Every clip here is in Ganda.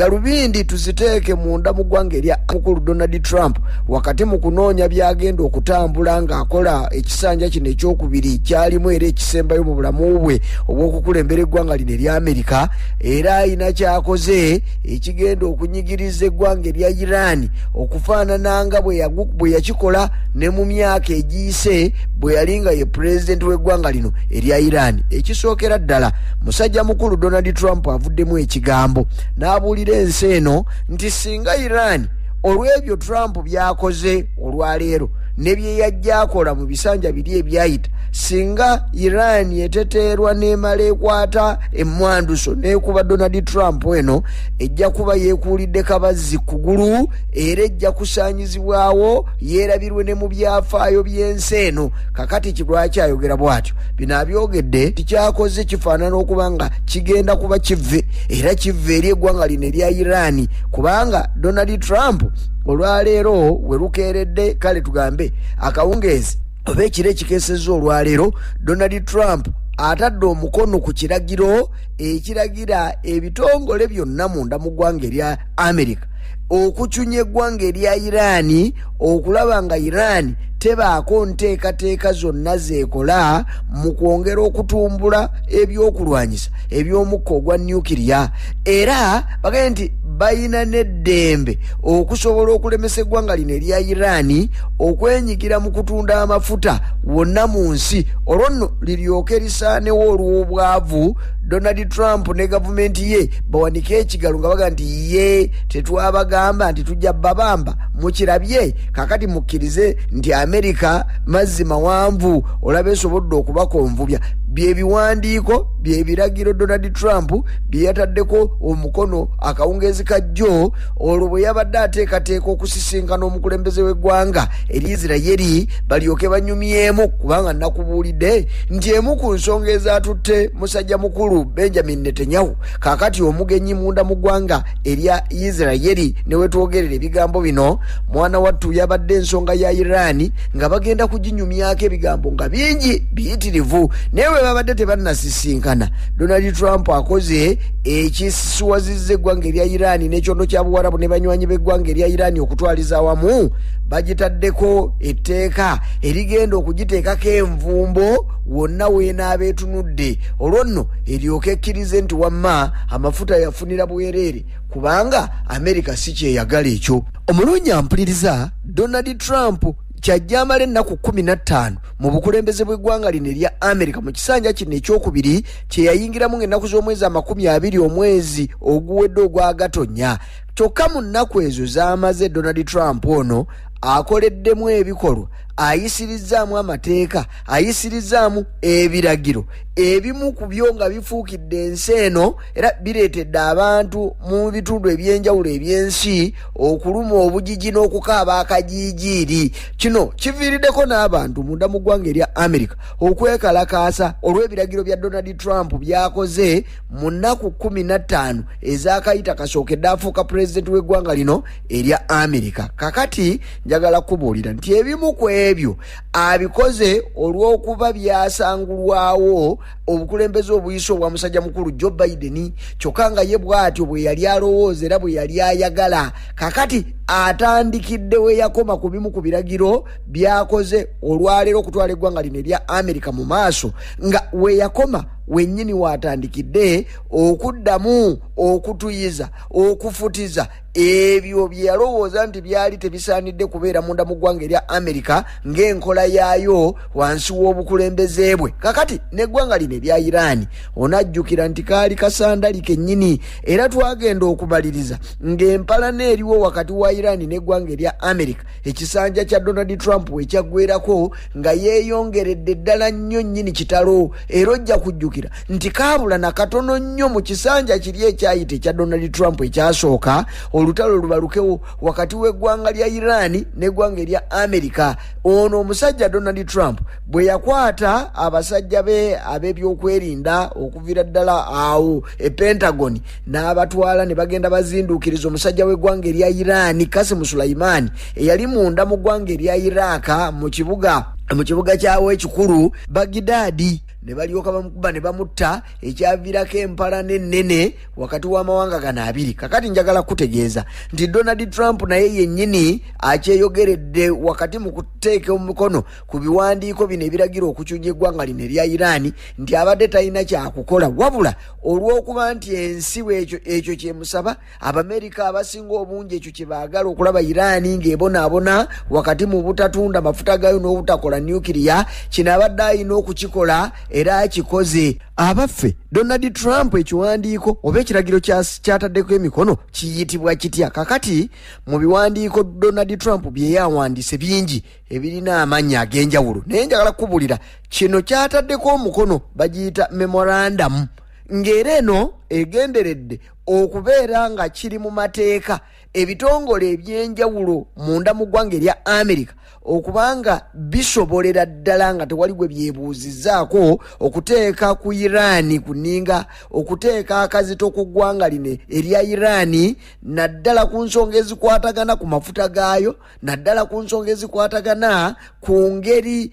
galubindi tuziteeke munda mu ggwanga erya mukulu Donald Trump wakati mu kunoonya byagenda okutambula ng'akola ekisanja kino ekyokubiri kyalimu era ekisembayo mu bulamu bwe obw'okukulembera eggwanga lino erya Amerika, era ayina kyakoze ekigenda okunyigiriza eggwanga erya Iran okufaanana nga bwe yakikola ne mu myaka egiyise bwe yali nga ye pulezidenti w'eggwanga lino erya Iran. Ekisookera ddala, musajja mukulu Donald Trump avuddemu ekigambo n'abuulira ensi eno nti singa Iran olw'ebyo Trump byakoze olwaleero ne bye yajja akola mu bisanja biri ebyayita, singa Iran yeteteerwa n'emala ekwata emmwanduso n'ekuba Donald Trump eno, ejja kuba yeekuulidde kabazzi kugulu era ejja kusaanyizibwawo yeerabirwe ne mu byafaayo by'ensi eno. Kakati kilwaki ayogera bw'atyo? Bino abyogedde tikyakoze kifaanana okuba nga kigenda kuba kivve, era kivve eri eggwanga lino erya Iran, kubanga Donald Trump olwaleero we lukeeredde, kale tugambe akawungeezi oba ekiro ekikeesezza olwaleero, Donald Trump atadde omukono ku kiragiro ekiragira ebitongole byonna munda mu ggwanga erya Amerika okucunya eggwanga erya Iran okulaba nga Iran tebaako nteekateeka zonna zeekola mu kwongera okutumbula ebyokulwanyisa eby'omukka ogwa nukiriya, era bagambye nti bayina n'eddembe okusobola okulemesa eggwanga lino erya Iran okwenyigira mu kutunda amafuta wonna mu nsi, olwo nno liryoke lisaanewo olw'obwavu. Donald Trump ne gavumenti ye bawanike ekigalo nga baga nti ye tetwabagamba nti tujja babamba, mukirabye kakati mukkirize nti Amerika mazzi mawanvu, olaba esobodde okubakonvubya. Byebiwandiiko byebiragiro Donald Trump bye yataddeko omukono akawungeezi kajjo olwo bwe yabadde ateekateeka okusisinkana omukulembeze w'eggwanga eri Isirayiri balyoke banyumyemu, kubanga nakubuulidde nti emu ku nsonga ezatutte musajja mukulu Benjamin Netanyahu kakati omugenyi munda mu ggwanga erya Isirayiri ne wetwogerera ebigambo bino, mwana wattu yabadde ensonga ya Iran nga bagenda kuginyumyako ebigambo nga bingi biyitirivu, newe babadde tebannasisinkana. Donald Trump akoze ekisisuwazizza eggwanga erya Iran n'ekyondo kya Buwarabu ne banywanyi b'eggwanga erya Iran okutwaliza awamu, bagitaddeko etteeka erigenda okugiteekako envumbo wonna weenaaba etunudde, olwo nno eryoke ekkirize nti wamma amafuta yafunira bwereere, kubanga Amerika si kyeyagala ekyo. Omulungi ampuliriza, Donald Trump kyajja amala ennaku 15 mu bukulembeze bw'eggwanga lino erya Amerika mu kisanja kino ekyokubiri kye yayingiramu ng'ennaku z'omwezi 20 omwezi oguwedde ogwa Gatonnya. Kyokka mu nnaku ezo z'amaze Donald Trump ono akoleddemu ebikolwa, ayisirizzaamu amateeka, ayisirizzaamu ebiragiro, ebimu ku byo nga bifuukidde ensi eno era bireetedde abantu mu bitundu ebyenjawulo eby'ensi okuluma obujiji n'okukaaba akajiijiiri. Kino kiviiriddeko n'abantu munda mu ggwanga erya Amerika okwekalakaasa olw'ebiragiro bya Donald Trump byakoze mu nnaku 15 ez'akayita kasookedde afuuka pulezidenti w'eggwanga lino erya Amerika. Kakati njagala kubuulira nti ebimu ku ebyo abikoze olw'okuba byasangulwawo obukulembeze obuyise obwa musajja mukulu Joe Biden, kyokka nga ye bw'atyo bwe yali alowooza era bwe yali ayagala. Kakati atandikidde we yakoma ku bimu ku biragiro byakoze olwaleero okutwala eggwanga lino erya Amerika mu maaso, nga we yakoma wennyini waatandikidde okuddamu okutuyiza okufutiza ebyo bye yalowooza nti byali tebisaanidde kubeera munda mu ggwanga erya Amerika ng'enkola yaayo wansi w'obukulembeze bwe. Kakati n'eggwanga lino erya Iran onajjukira nti kaali kasandali kennyini, era twagenda okubaliriza ng'empalana eriwo wakati wa Iran n'eggwanga erya Amerika ekisanja kya Donald Trump ekyaggwerako nga yeeyongeredde ddala nnyo nnyini kitalo, era ojja kujjukira nti kaabula na katono nnyo mu kisanja kiri ekyayita ekya Donald Trump ekyasooka olutalo lubalukewo wakati w'eggwanga lya Iran n'eggwanga erya Amerika. Ono omusajja Donald Trump bwe yakwata abasajja be ab'ebyokwerinda okuviira ddala awo Pentagon n'abatwala ne bagenda bazinduukiriza omusajja w'eggwanga erya Iran Qasem Soleimani eyali munda mu ggwanga erya Iraq mu kibuga kyawo ekikulu Baghdadi. ne balyoka bamukuba ne bamutta ekyavirako empala n'ennene wakati w'amawanga gano abiri. Kakati njagala kutegeeza nti Donald Trump naye yennyini akyeyogeredde wakati mu kuteeka omukono ku biwandiiko bino ebiragira okukyunya eggwanga lino erya Iran nti abadde talina kyakukola wabula olw'okuba nti ensi ekyo kyemusaba Abamerika abasinga obungi ekyo kye baagala okulaba Iran ng'ebonaabona wakati mu butatunda mafuta gayo n'obutakola nuclear kino abadde alina okukikola era akikoze. Abaffe Donald Trump ekiwandiiko oba ekiragiro kyataddeko emikono kiyitibwa kitya? Kakati mu biwandiiko Donald Trump bye yawandiise bingi ebirina amannya ag'enjawulo naye njagala kukubulira kino kyataddeko omukono bagiyita memorandum ng'era eno egenderedde okubeera nga kiri mu mateeka ebitongole ebyenjawulo munda mu ggwanga erya Amerika okubanga bisobolera ddala nga tewali gwe byebuuzizzaako okuteeka ku Iran kuninga okuteeka akazito ku ggwanga lino erya Iran naddala ku nsonga ezikwatagana ku mafuta gaayo naddala ku nsonga ezikwatagana ku ngeri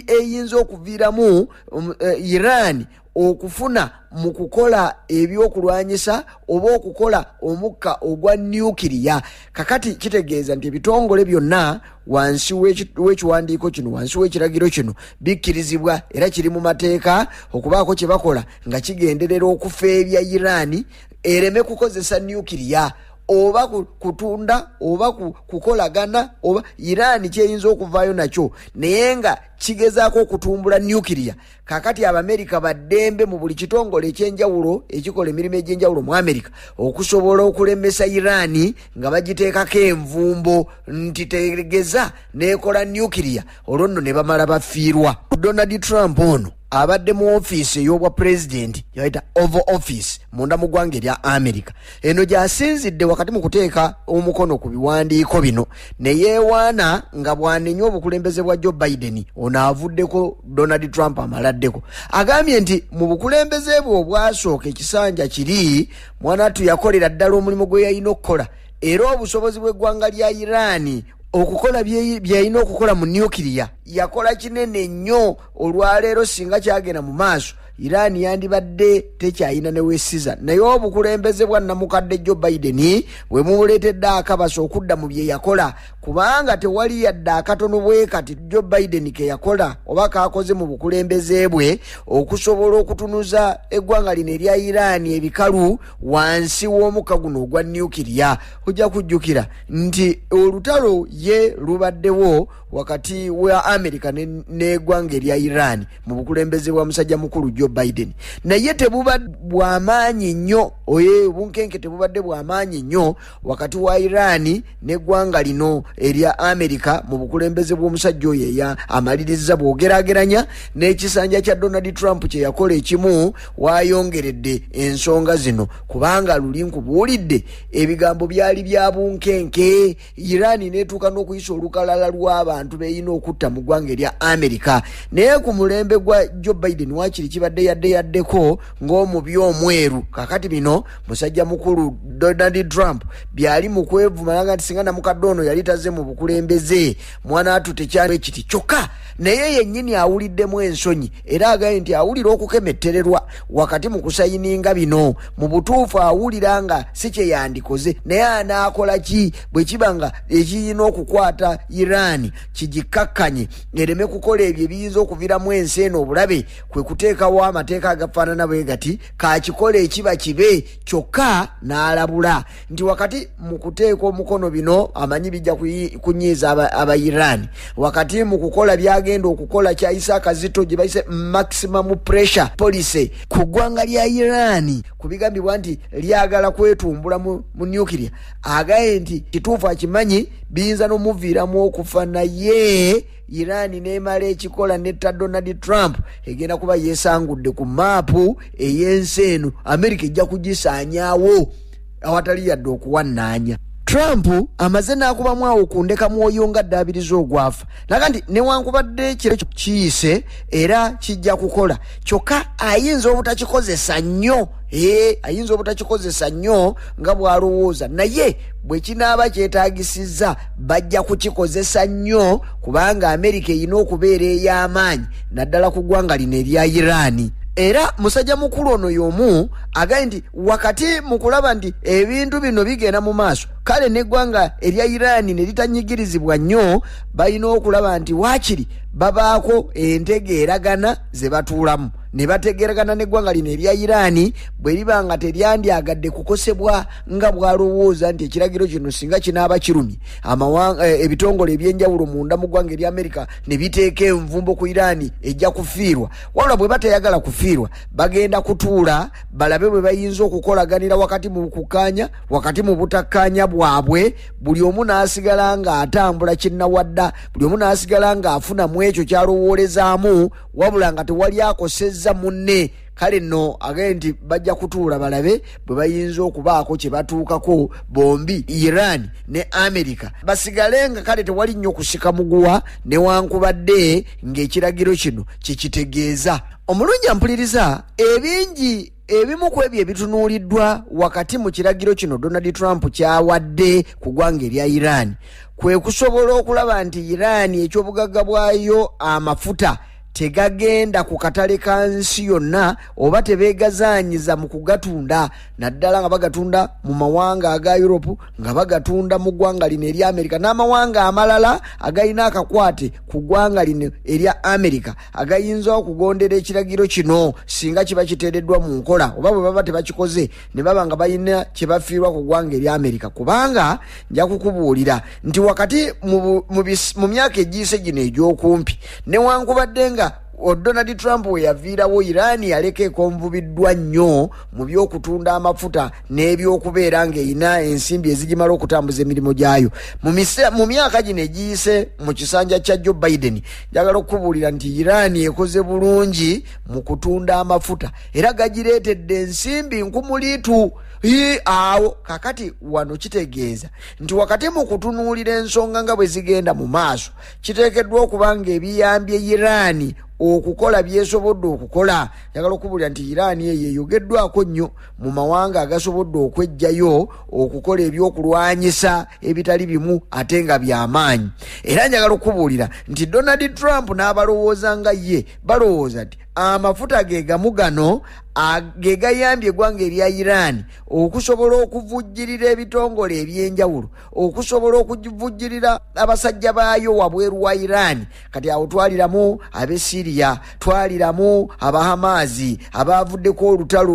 eyinza okuviiramu Iran okufuna mu kukola ebyokulwanyisa oba okukola omukka ogwa nuclear. Kakati kitegeeza nti ebitongole byonna wansi w'ekiwandiiko kino wansi w'ekiragiro kino bikkirizibwa era kiri mu mateeka okubaako kye bakola nga kigenderera okufeebya Iran ereme kukozesa nuclear oba kutunda oba kukolagana oba Iran kyeyinza okuvaayo nakyo naye nga kigezaako okutumbula nuclear. Kakati Abamerika baddembe mu buli kitongole ekyenjawulo ekikola emirimu egy'enjawulo mu Amerika okusobola okulemesa Iran nga bagiteekako envumbo nti tegeza neekola nuclear olwo nno ne bamala bafiirwa. Donald Trump ono abadde mu ofiisi ey'obwa president yaita Oval Office munda mu ggwanga erya Amerika eno gy'asinzidde wakati mu kuteeka omukono ku biwandiiko bino ne yeewaana nga bw'anenya obukulembeze bwa Joe Biden ono avuddeko Donald Trump amaladdeko. Agambye nti mu bukulembeze bwe obwasooka ekisanja kiri mwanatu yakolera ddala omulimu gwe yalina okukola era obusobozi bw'eggwanga lya Iran okukola byalina okukola mu nuclear yakola kinene nnyo. Olwaleero singa kyagenda mu maaso Iran yandibadde tekyayina ne weesiza naye obukulembeze bwa namukadde Joe Biden bwe mubuleetedde akabasa okudda mu bye yakola kubanga tewali yadde akatono bwe kati Joe Biden ke yakola oba kakoze mu bukulembeze bwe okusobola okutunuza eggwanga lino erya Iran ebikalu wansi w'omukka guno ogwa nuclear. Ojja kujjukira nti olutalo ye lubaddewo wakati wa Amerika n'eggwanga erya Iran mu bukulembeze bwa musajja mukulu Joe Biden naye tebuba bw'amaanyi nnyo bunkenke tebubadde bw'amaanyi nnyo wakati wa Iran n'eggwanga lino erya Amerika mu bukulembeze bw'omusajja oyo eya amaliriza bw'ogeraageranya n'ekisanja kya Donald Trump kye yakola ekimu wayongeredde ensonga zino kubanga luli nkubuulidde ebigambo byali bya bunkenke Iran n'etuuka n'okuyisa olukalala lw'abantu beeyina okutta mu ggwanga erya Amerika naye ku mulembe gwa Joe Biden wakiri kibadde yaddeko ng'omubi omweru. Kakati bino musajja mukulu Donald Trump byali mu kwevumala nti singa namukadde ono yali taze mu bukulembeze mwana atu tekyali kiti kyokka naye yennyini awuliddemu ensonyi era agaye nti awulira okukemettererwa wakati mu kusayininga bino mu butuufu awulira nga si kye yandikoze naye anaakola ki bwe kiba nga ekiyina okukwata Iran kigikakkanye ereme kukola ebyo ebiyinza okuviramu ensi eno obulabe kwe kuteekawo amateeka agafaanana bwe gati kakikola ekiba kibe kyokka n'alabula nti wakati mu kuteeka omukono bino amanyi bijja kunyiiza aba Iran wakati mu kukola byagenda okukola kyayisa akazito gye bayise maximum pressure policy ku ggwanga lya Iran kubigambibwa nti lyagala kwetumbula mu nuclear agaye nti kituufu akimanyi biyinza n'omuviiramu okufa naye Iran neemala ekikola netta Donald Trump egenda kuba yeesangudde ku maapu ey'ensi eno Amerika ejja kugisaanyaawo awatali yadde okuwannaanya. Trump amaze n'akubamu awo kundeka mwoyo nga ddabiriza ogwafa nakandi newankubadde kiro kiyise era kijja kukola kyokka ayinza obutakikozesa nnyo ayinza obutakikozesa nnyo nga bw'alowooza naye bwe kinaaba kyetaagisiza bajja kukikozesa nnyo kubanga Amerika erina okubeera ey'amaanyi naddala ku ggwanga lino erya Iran. Era musajja mukulu ono y'omu agaye nti wakati mu kulaba nti ebintu bino bigenda mu maaso kale n'eggwanga erya Iran ne litanyigirizibwa nnyo balina okulaba nti waakiri babaako entegeeragana ze batuulamu ne bategeeragana n'eggwanga lino erya Iran bwe liba nga teryandyagadde kukosebwa nga bw'alowooza nti ekiragiro kino singa kinaaba kirumye ebitongole ebyenjawulo munda mu ggwanga erya Amerika ne biteeka envumbo ku Iran ejja kufiirwa wabula bwe batayagala kufiirwa bagenda kutuula balabe bwe bayinza okukolaganira wakati mu kukkaanya wakati mu butakkaanya bwabwe buli omu n'asigala nga atambula kinnawadda buli omu n'asigala nga afuna mu ekyo kyalowoolezaamu wabula nga tewali akosezza munne kale nno agenti bajja kutuula balabe bwe bayinza okubaako kye batuukako bombi Iran ne Amerika basigale nga kale tewali nnyo kusika muguwa newankubadde ng'ekiragiro kino kikitegeeza omulungi ampuliriza ebingi ebimu ku ebyo ebitunuuliddwa wakati mu kiragiro kino Donald Trump kyawadde ku ggwanga erya Iran kwe kusobola okulaba nti Iran ekyobugagga bwayo amafuta tegagenda ku katale ka nsi yonna oba tebeegazaanyiza mu kugatunda naddala nga bagatunda mu mawanga aga Europe nga bagatunda mu ggwanga lino erya Amerika n'amawanga amalala agayina akakwate ku ggwanga lino erya Amerika agayinza okugondera ekiragiro kino singa kiba kiteereddwa mu nkola oba bwe baba tebakikoze ne baba nga bayina kye bafiirwa ku ggwanga erya Amerika kubanga nja kukubuulira nti wakati mu myaka egiyise gino egy'okumpi newankubadde nga Donald Trump we yaviirawo Iran yaleka ekonvubiddwa nnyo mu by'okutunda amafuta n'ebyokubeera ng'erina ensimbi ezigimala okutambuza emirimu gyayo mu myaka gino egiyise mu kisanja kya Joe Biden njagala okubuulira nti Iran ekoze bulungi mu kutunda amafuta era gagireetedde ensimbi nkumuliitu awo kakati wano kitegeeza nti wakati mu kutunuulira ensonga nga bwe zigenda mu maaso kiteekeddwa okuba ng'ebiyambye Iran okukola byesobodde okukola njagala okubuulira nti Iran yeyogeddwako nnyo mu mawanga agasobodde okwejjayo okukola ebyokulwanyisa ebitali bimu ate nga by'amaanyi era njagala okubuulira nti Donald Trump n'abalowooza nga ye balowooza nti amafuta ge gamu gano ge gayambye eggwanga erya Iran okusobola okuvujjirira ebitongole ebyenjawulo okusobola okuvujjirira abasajja baayo wabweru wa Iran kati awo twaliramu ab'e Syria twaliramu abahamazi abavuddeko olutalo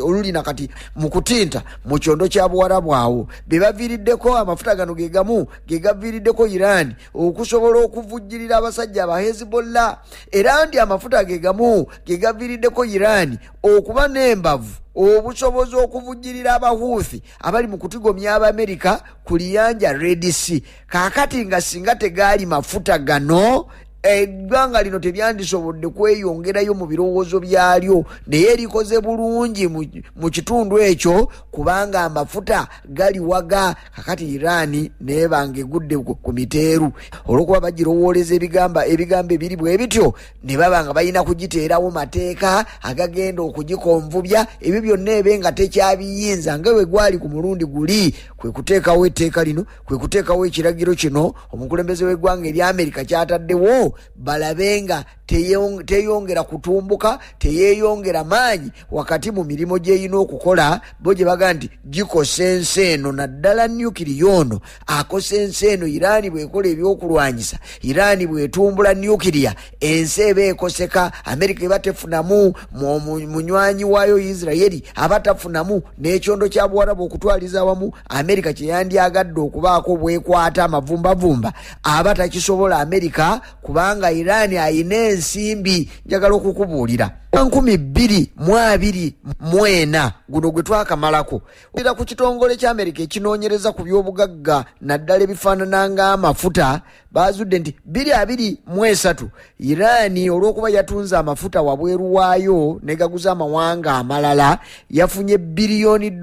oluli nakati mu kutinta mu kyondo kya Buwarabu awo be baviiriddeko amafuta gano ge gamu ge gaviiriddeko Iran okusobola okuvujjirira abasajja aba Hezbollah era ndi amafuta ge gamu ge gaviiriddeko Iran okuba n'embavu obusobozi okuvujjirira abahuuthi abali mu kutigomya Abamerika ku liyanja Red Sea kaakati nga singa tegaali mafuta gano eggwanga lino teryandisobodde kweyongerayo mu birowoozo byalyo naye likoze bulungi mu kitundu ekyo kubanga amafuta gali waga kakati Iran neebanga egudde ku miteeru olwokuba bagirowooleza ebigambo ebiri bwe bityo ne baba nga balina kugiteerawo mateeka agagenda okugikonvubya ebyo byonna ebe nga tekyabiyinza nga bwe gwali ku mulundi guli kwe kuteekawo etteeka lino kwe kuteekawo ekiragiro kino omukulembeze w'eggwanga erya Amerika kyataddewo balabenga teyongera kutumbuka teyeyongera maanyi wakati mu mirimo gyeyina okukola bo gye baga nti gikosa ensi eno naddala nuclear ono akosa ensi eno Iran bwekola ebyokulwanyisa Iran bwetumbula nuclear ensi eba ekoseka Amerika eba tefunamu munywanyi waayo Israeli abatafunamu n'ekyondo kya Buwarabu okutwaliza awamu Amerika kyeyandyagadde okubaako bwekwata amavumbavumba abatakisobola Amerika kubanga Iran ayina ensimbi njagala okukubuulira 2024 guno gwe twakamalako era ku kitongole kya Amerika ekinoonyereza ku byobugagga naddala ebifaanana ng'amafuta bazudde nti 2023 Iran olw'okuba yatunze amafuta wabweru waayo negaguza amawanga amalala yafunye $53 billion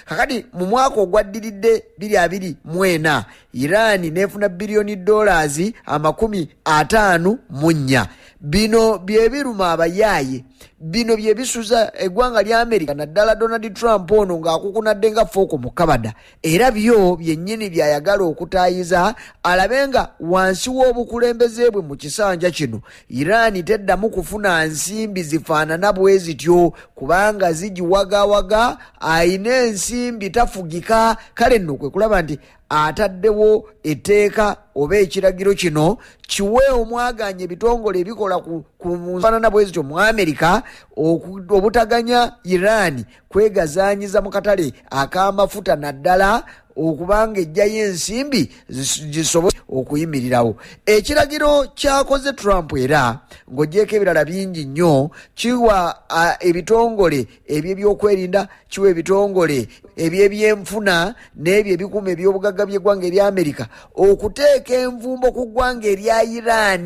kakati mu mwaka ogwaddiridde 2024 Iran nefuna billion dollars 54. Bino byebiruma abayaaye, bino byebisuza eggwanga lya America naddala Donald Trump ono ng'akukunadde nga fooko mu kabada, era byo byennyini byayagala okutaayiza alabenga wansi w'obukulembeze bwe mu kisanja kino Iran teddamu kufuna nsimbi zifaanana bwe zityo kubanga zigiwagawaga, ayina ensimbi tafugika. Kale nno kwe kulaba nti ataddewo etteeka oba ekiragiro kino kiwe omwaganya ebitongole ebikola ku nfaanana bwe zityo mu America obutaganya Iran kwegazaanyiza mu katale ak'amafuta naddala okubanga ejjayo ensimbi zisobole okuyimirirawo. Ekiragiro kyakoze Trump era ng'ogyeko ebirala bingi nnyo, kiwa ebitongole eby'ebyokwerinda, kiwa ebitongole eby'ebyenfuna n'ebyo ebikuuma eby'obugagga by'eggwanga erya America okuteeka envumbo ku ggwanga erya Iran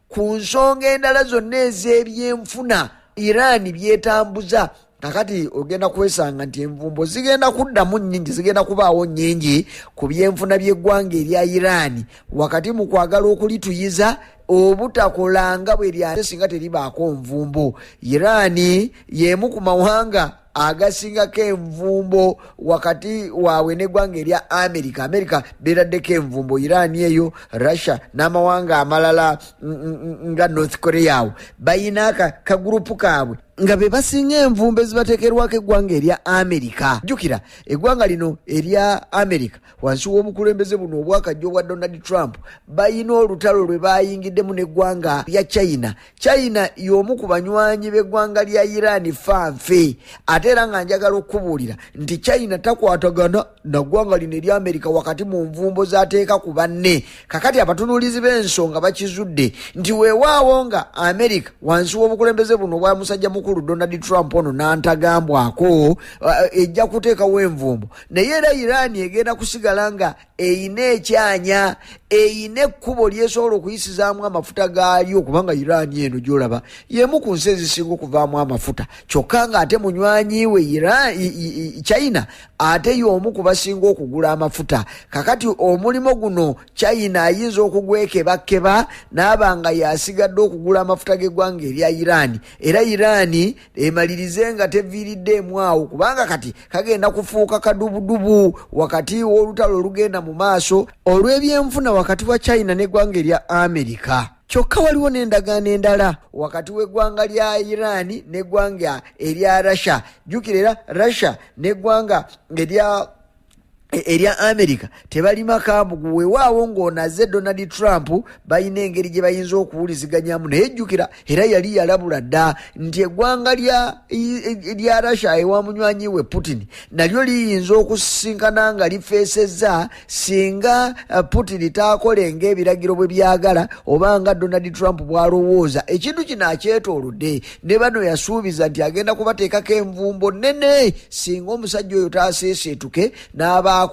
ku nsonga endala zonna ez'ebyenfuna Iran byetambuza. Kakati ogenda kwesanga nti envumbo zigenda kuddamu nnyingi, zigenda kubaawo nnyingi ku byenfuna by'eggwanga erya Iran wakati mu kwagala okulituyiza obutakolanga bwe lyate singa teribaako nvumbo. Iran y'emu ku mawanga agasingako envumbo wakati waabwe n'eggwanga erya America beeraddeko envumbo. Iran eyo, Russia n'amawanga amalala nga North Korea awo bayina kagurupu kaabwe nga be basinga envumbo ezibateekerwako eggwanga erya America. Jjukira eggwanga lino erya America wansi w'obukulembeze buno obwakajja obwa Donald Trump bayina olutalo lwe bayingiddemu n'eggwanga lya China. China y'omu ku banywanyi b'eggwanga lya Iran fanfe, ate era nga njagala okubuulira nti China takwatagana na ggwanga lino erya America wakati mu nvumbo z'ateeka ku banne. Kakati abatunuulizi b'ensonga bakizudde nti weewaawo nga America wansi w'obukulembeze buno obwa musajja mukulu Donald Trump ono n'antagambwako ejja kuteekawo envumbo, naye era Iran egenda kusigala nga eyina ekyanya, eyina ekkubo lyesobola okuyisizaamu amafuta gaalyo kubanga Iran eno gy'olaba y'emu ku nsi ezisinga okuvaamu amafuta, kyokka nga ate munywanyi we China ate y'omu ku basinga okugula amafuta. Kakati omulimo guno China ayinza okugwekebakeba n'aba nga yasigadde okugula amafuta g'eggwanga erya Iran, era Iran emalirize nga teviiriddeemu awo kubanga kati kagenda kufuuka kadubudubu wakati w'olutalo olugenda mu maaso olw'ebyenfuna wakati wa China n'eggwanga erya America. Kyokka waliwo n'endagaano endala wakati w'eggwanga lya Iran n'eggwanga erya Russia. Jjukira era Russia n'eggwanga erya America tebalima kambugu, weewaawo ng'onaze Donald Trump balina engeri gye bayinza okuwuliziganyamu, naye jjukira era yali yalabula dda nti eggwanga lya Russia ewa munywanyi we Putin nalyo liyinza okusisinkana nga lifeesezza singa Putin taakolenga ebiragiro bwe byagala oba nga Donald Trump bw'alowooza. Ekintu kino akyetoolodde ne bano yasuubiza nti agenda kubateekako envumbo nnene singa omusajja oyo taaseeseetuke n'aba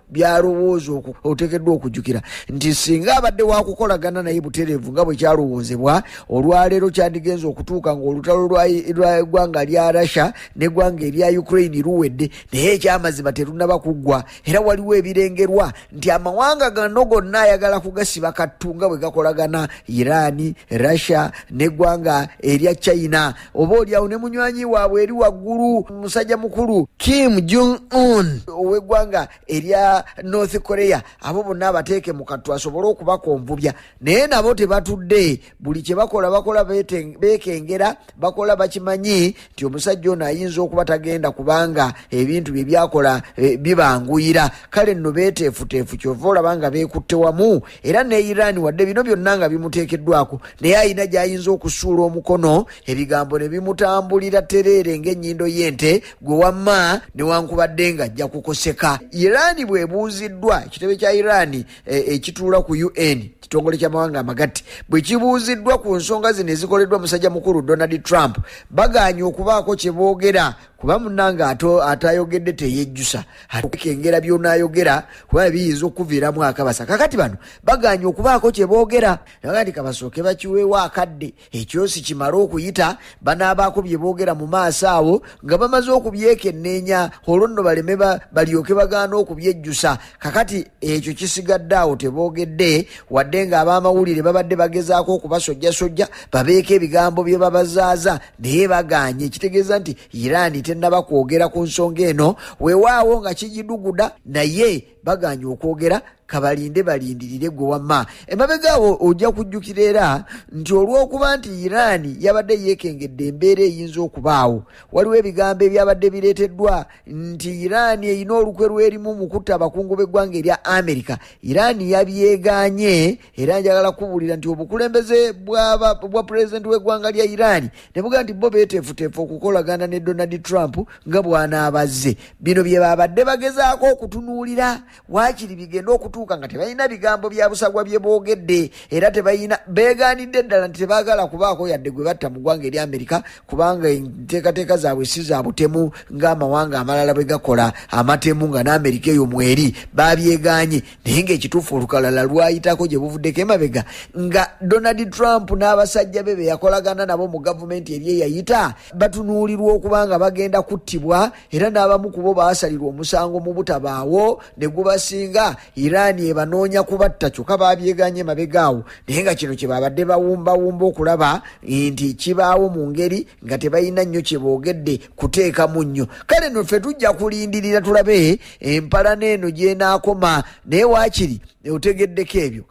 byalowooza oteekeddwa okujjukira nti singa abadde wakukolagana naye butereevu nga bwe kyalowoozebwa, olwaleero kyandigenza okutuuka ng'olutalo lwa eggwanga lya Russia n'eggwanga erya Ukraine luwedde, naye ekyamazima terunaba kuggwa. Era waliwo ebirengerwa nti amawanga gano gonna ayagala kugasiba kattu nga bwe gakolagana Iran, Russia n'eggwanga erya China. Oba olyawo ne munywanyi waabwe eri waggulu musajja mukulu Kim Jong-un ow'eggwanga erya North Korea, abo bonna abateeke mu kattu asobole okubakonvubya, naye nabo tebatudde. Buli kye bakola beekengera, bakola bakimanyi nti omusajja ono ayinza okuba tagenda kubanga ebintu bye byakola bibanguyira. Kale nno beeteefuteefu, kyova olaba nga beekutte wamu. Era ne Iran wadde bino byonna nga bimuteekeddwako, naye ayina gy'ayinza okusuula omukono ebigambo ne bimutambulira tereere ng'ennyindo y'ente gwe wamma newankubadde nga ajja kukoseka. Iran bwebuuziddwa, ekitebe kya Iran ekituula ku UN, kitongole ky'amawanga amagatte, bwe kibuuziddwa ku nsonga zino ezikoleddwa musajja mukulu Donald Trump, bagaanye okubaako kye boogera kuba munnanga atayogedde teyejjusa atukengera by'onaayogera kuba biyinza okuviiramu akabasa. Kakati bano baganye okubaako kye boogera naga nti kabasooke bakiweewo akadde ekyosi kimale okuyita banaabaako bye boogera mu maaso awo nga bamaze okubyekenneenya olwo nno baleme balyoke bagaana okubyejjusa. Kakati ekyo kisigadde awo teboogedde wadde nga ab'amawulire babadde bagezaako okubasojjasojja babeeko ebigambo bye babazaaza naye baganye, ekitegeeza nti Iran tennaba kwogera ku nsonga eno weewaawo nga kigiduguda naye baganye okwogera kabalinde balindirire gwe wamma. Emabega awo ojja kujjukira era nti olw'okuba nti Iran yabadde yeekengedde embeera eyinza okubaawo waliwo ebigambo ebyabadde bireeteddwa nti Iran erina olukwe lwerimu mu kutta abakungu b'eggwanga erya Amerika. Iran yabyegaanye era njagala kubuulira nti obukulembeze bwa pulezidenti w'eggwanga lya Iran ne bugaa nti bo beeteefuteefu okukolagana ne Donald Trump nga bw'anaabazze. Bino bye babadde bagezaako okutunuulira waakiri bigenda okutuuka nga tebalina bigambo bya busagwa bye boogedde era tebalina beegaanidde ddala nti tebaagala kubaako yadde gwe batta mu ggwanga eri Amerika kubanga enteekateeka zaabwe si za butemu ng'amawanga amalala bwe gakola amatemu nga n'Amerika eyo mweri babyegaanye. Naye ng'ekituufu olukalala lwayitako gye buvuddeko emabega nga Donald Trump n'abasajja be yakolagana nabo mu gavumenti eri eyayita batunuulirwa okuba nga bagenda kuttibwa era n'abamu ku bo baasalirwa omusango mu butabaawo ne gubasinga. Iran ebanoonya kubatta kyokka babyegaanye mabega awo naye nga kino kye babadde bawumbawumba okulaba nti kibaawo mu ngeri nga tebalina nnyo kye boogedde kuteekamu nnyo. Kale nno ffe tujja kulindirira tulabe empalana eno gy'enaakoma naye waakiri otegeddeko ebyo